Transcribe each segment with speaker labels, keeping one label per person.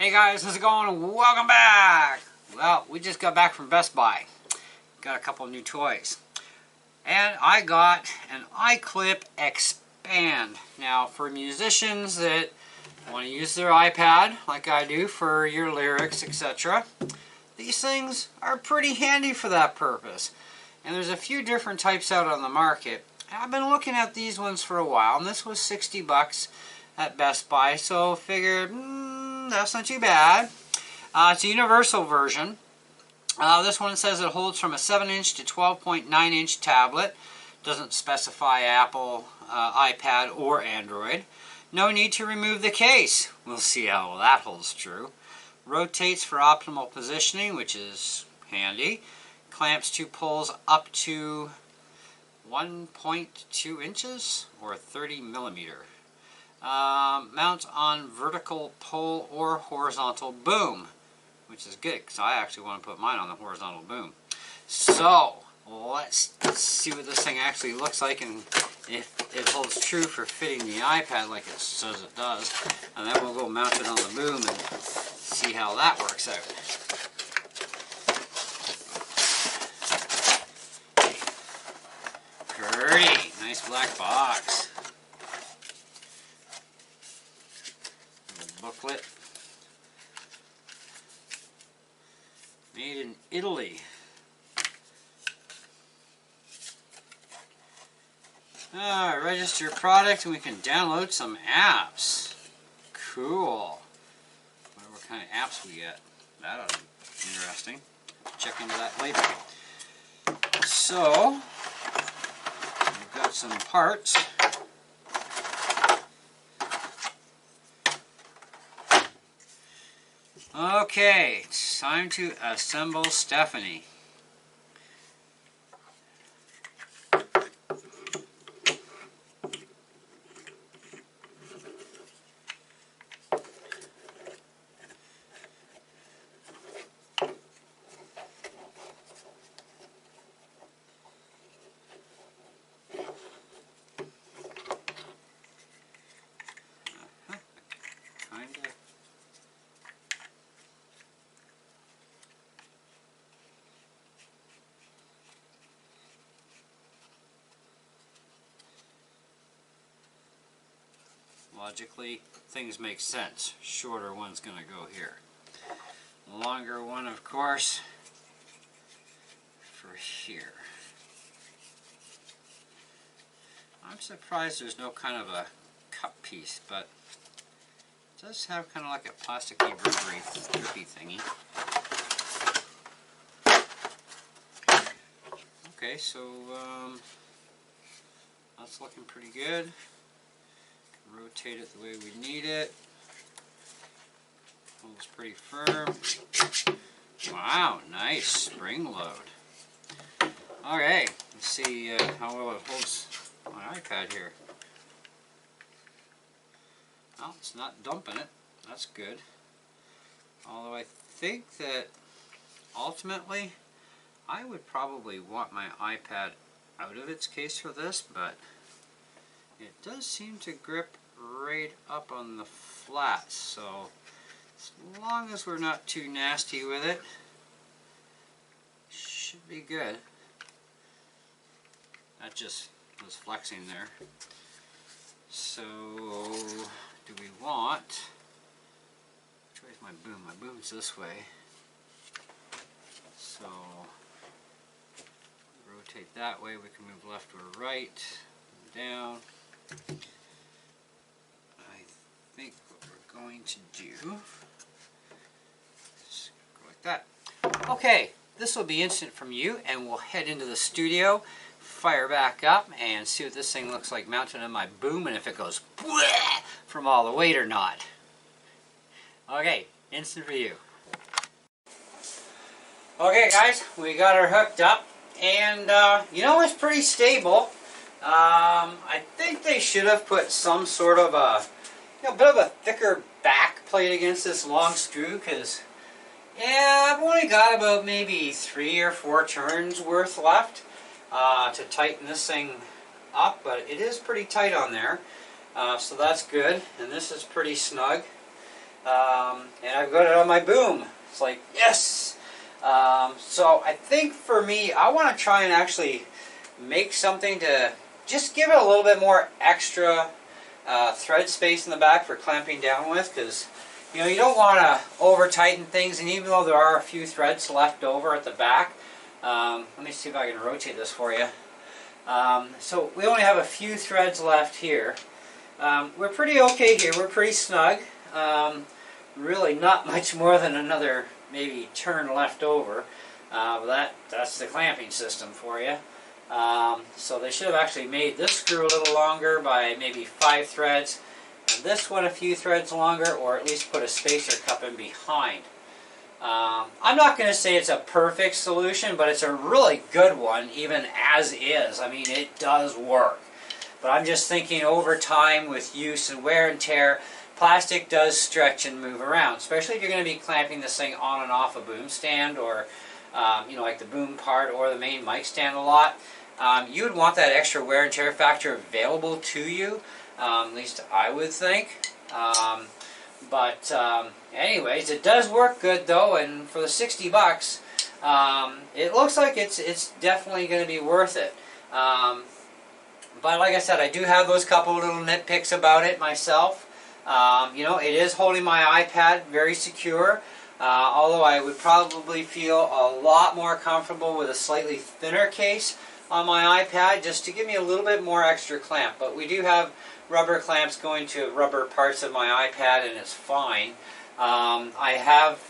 Speaker 1: Hey guys, how's it going? Welcome back! Well, we just got back from Best Buy. Got a couple new toys. And I got an iKlip Xpand. Now, for musicians that want to use their iPad, like I do, for your lyrics, etc., these things are pretty handy for that purpose. And there's a few different types out on the market. I've been looking at these ones for a while, and this was 60 bucks at Best Buy, so figured, that's not too bad. It's a universal version. This one says it holds from a 7-inch to 12.9-inch tablet. Doesn't specify Apple, iPad, or Android. No need to remove the case. We'll see how that holds true. Rotates for optimal positioning, which is handy. Clamps to poles up to 1.2 inches or 30 millimeter. Mounts on vertical pole or horizontal boom, which is good because I actually want to put mine on the horizontal boom. So let's see what this thing actually looks like and if it holds true for fitting the iPad like it says it does. And then we'll go mount it on the boom and see how that works out. Pretty nice black box. Booklet. Made in Italy. Register your product and we can download some apps. Cool. Wonder what kind of apps we get. That ought to be interesting. Check into that later. So, we've got some parts. Okay, it's time to assemble Stephanie. Logically, things make sense. Shorter one's going to go here. The longer one, of course, for here. I'm surprised there's no kind of a cup piece, but it does have kind of like a plasticky, rubbery, drippy thingy. Okay, so that's looking pretty good. Rotate it the way we need it. Holds pretty firm. Wow, nice spring load. Okay, let's see how well it holds my iPad here. Well, it's not dumping it. That's good. Although I think that ultimately I would probably want my iPad out of its case for this, but it does seem to grip right up on the flat, so as long as we're not too nasty with it, should be good. That just was flexing there. So, do we want, which way is my boom? My boom's this way. So, rotate that way, we can move left or right, down. I think what we're going to do is go like that. Okay, this will be instant from you, and we'll head into the studio, fire back up, and see what this thing looks like mounted on my boom, and if it goes from all the weight or not. Okay, instant for you. Okay guys, we got her hooked up, and you know, it's pretty stable. I think they should have put some sort of a, bit of a thicker back plate against this long screw, because, yeah, I've only got about maybe 3 or 4 turns worth left to tighten this thing up, but it is pretty tight on there, so that's good, and this is pretty snug. and I've got it on my boom. It's like, yes! So I think for me, I want to try and actually make something to just give it a little bit more extra thread space in the back for clamping down with, because you know, you don't want to over tighten things, and even though there are a few threads left over at the back, let me see if I can rotate this for you. So we only have a few threads left here. We're pretty okay here, we're pretty snug. Really not much more than another maybe turn left over. But that's the clamping system for you. So they should have actually made this screw a little longer by maybe 5 threads, and this one a few threads longer, or at least put a spacer cup in behind. I'm not going to say it's a perfect solution, but it's a really good one even as is. I mean, it does work. But I'm just thinking over time with use and wear and tear, plastic does stretch and move around, especially if you're going to be clamping this thing on and off a boom stand, or you know, like the boom part or the main mic stand a lot. You would want that extra wear and tear factor available to you, at least I would think. But anyways, it does work good though, and for the 60 bucks, it looks like it's definitely going to be worth it. But like I said, I do have those couple little nitpicks about it myself. You know, it is holding my iPad very secure, although I would probably feel a lot more comfortable with a slightly thinner case on my iPad, just to give me a little bit more extra clamp. But we do have rubber clamps going to rubber parts of my iPad, and it's fine. I have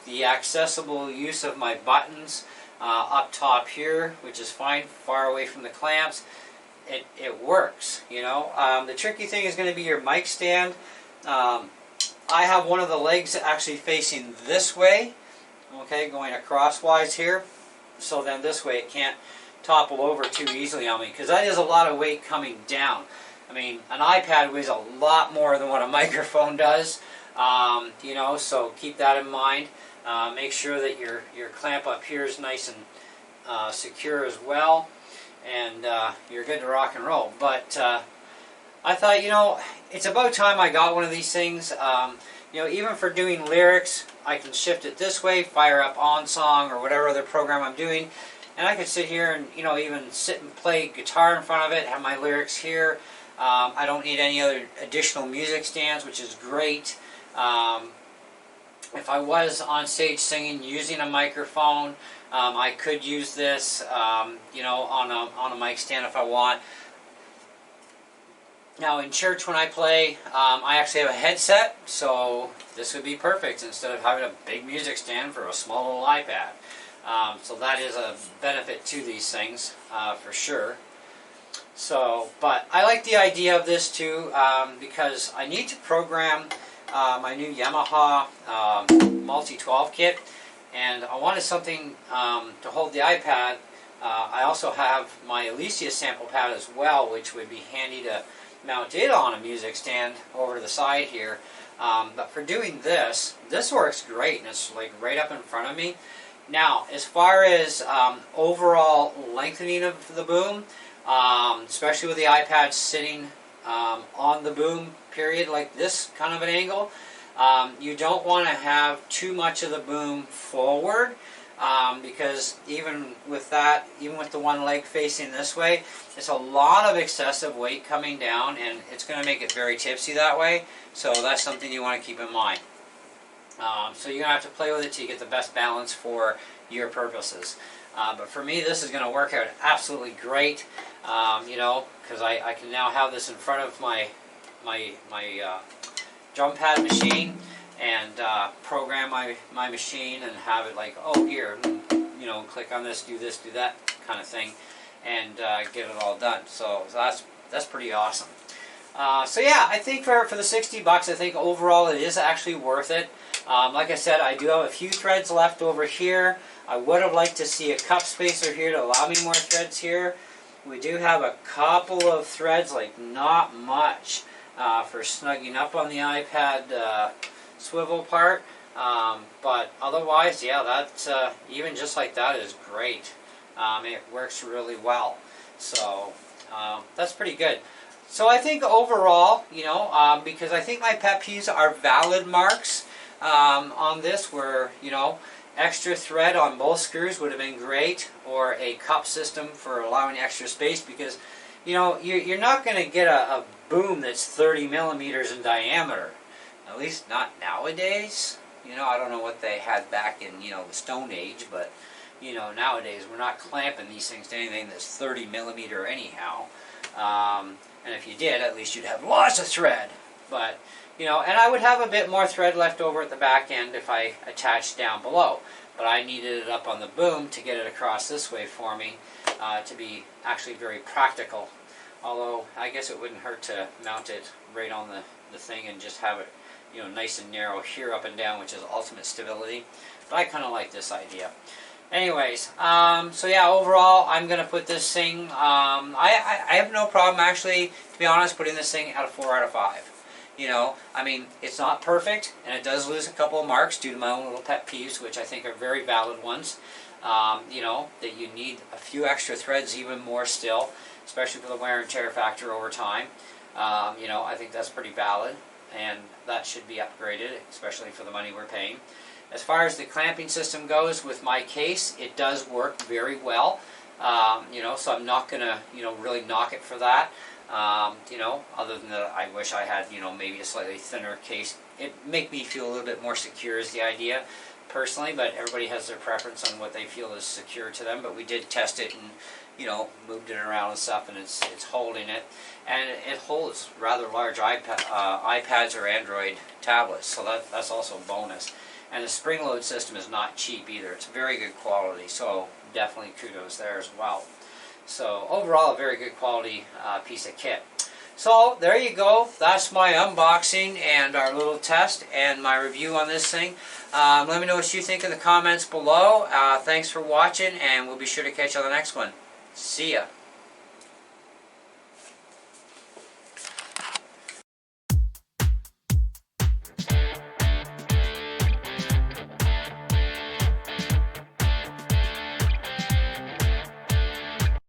Speaker 1: the accessible use of my buttons up top here, which is fine, far away from the clamps. It works, you know. The tricky thing is going to be your mic stand. I have one of the legs actually facing this way, okay, going acrosswise here, so then this way it can't topple over too easily on me, because that is a lot of weight coming down. I mean, an iPad weighs a lot more than what a microphone does, you know, so keep that in mind. Make sure that your clamp up here is nice and secure as well, and you're good to rock and roll. But I thought, you know, it's about time I got one of these things. You know, even for doing lyrics, I can shift it this way, fire up OnSong or whatever other program I'm doing, and I can sit here and, you know, even sit and play guitar in front of it, have my lyrics here. I don't need any other additional music stands, which is great. If I was on stage singing using a microphone, I could use this, you know, on a mic stand if I want. Now in church when I play, I actually have a headset, so this would be perfect instead of having a big music stand for a small little iPad. So that is a benefit to these things, for sure. So, but I like the idea of this too, because I need to program my new Yamaha Multi-12 kit, and I wanted something to hold the iPad. I also have my Elysia sample pad as well, which would be handy to mount it on a music stand over to the side here. But for doing this, this works great, and it's like right up in front of me. Now, as far as overall lengthening of the boom, especially with the iPad sitting on the boom period, like this kind of an angle, you don't want to have too much of the boom forward, because even with that, even with the one leg facing this way, it's a lot of excessive weight coming down, and it's going to make it very tipsy that way. So that's something you want to keep in mind. So you're going to have to play with it till you get the best balance for your purposes. But for me, this is going to work out absolutely great, you know, because I can now have this in front of my drum pad machine, and program my machine and have it like, oh, here, you know, click on this, do that kind of thing, and get it all done. So that's pretty awesome. So yeah, I think for the 60 bucks, I think overall it is actually worth it. Like I said, I do have a few threads left over here. I would have liked to see a cup spacer here to allow me more threads here. We do have a couple of threads, like not much, for snugging up on the iPad swivel part. But otherwise, yeah, that's even just like that is great. It works really well. So that's pretty good. So I think overall, you know, because I think my pet peeves are valid marks on this, where, you know, extra thread on both screws would have been great, or a cup system for allowing extra space, because, you know, you're not going to get a boom that's 30 millimeters in diameter, at least not nowadays. You know, I don't know what they had back in, you know, the Stone Age, but, you know, nowadays we're not clamping these things to anything that's 30 millimeter anyhow. And if you did, at least you'd have lots of thread. But, you know, and I would have a bit more thread left over at the back end if I attached down below. But I needed it up on the boom to get it across this way for me to be actually very practical. Although, I guess it wouldn't hurt to mount it right on the thing and just have it, you know, nice and narrow here up and down, which is ultimate stability. But I kind of like this idea. Anyways, so yeah, overall, I'm going to put this thing, I have no problem, actually, to be honest, putting this thing at a 4 out of 5. You know, I mean, it's not perfect, and it does lose a couple of marks due to my own little pet peeves, which I think are very valid ones. You know, that you need a few extra threads even more still, especially for the wear and tear factor over time. You know, I think that's pretty valid, and that should be upgraded, especially for the money we're paying. As far as the clamping system goes with my case, it does work very well. You know, so I'm not going to, you know, really knock it for that. You know, other than that, I wish I had, you know, maybe a slightly thinner case. It make me feel a little bit more secure is the idea, personally, but everybody has their preference on what they feel is secure to them. But we did test it and, you know, moved it around and stuff, and it's holding it. And it holds rather large iPads or Android tablets, so that's also a bonus. And the spring load system is not cheap either. It's very good quality, so definitely kudos there as well. So overall, a very good quality piece of kit. So there you go. That's my unboxing and our little test and my review on this thing. Let me know what you think in the comments below. Thanks for watching, and we'll be sure to catch you on the next one. See ya.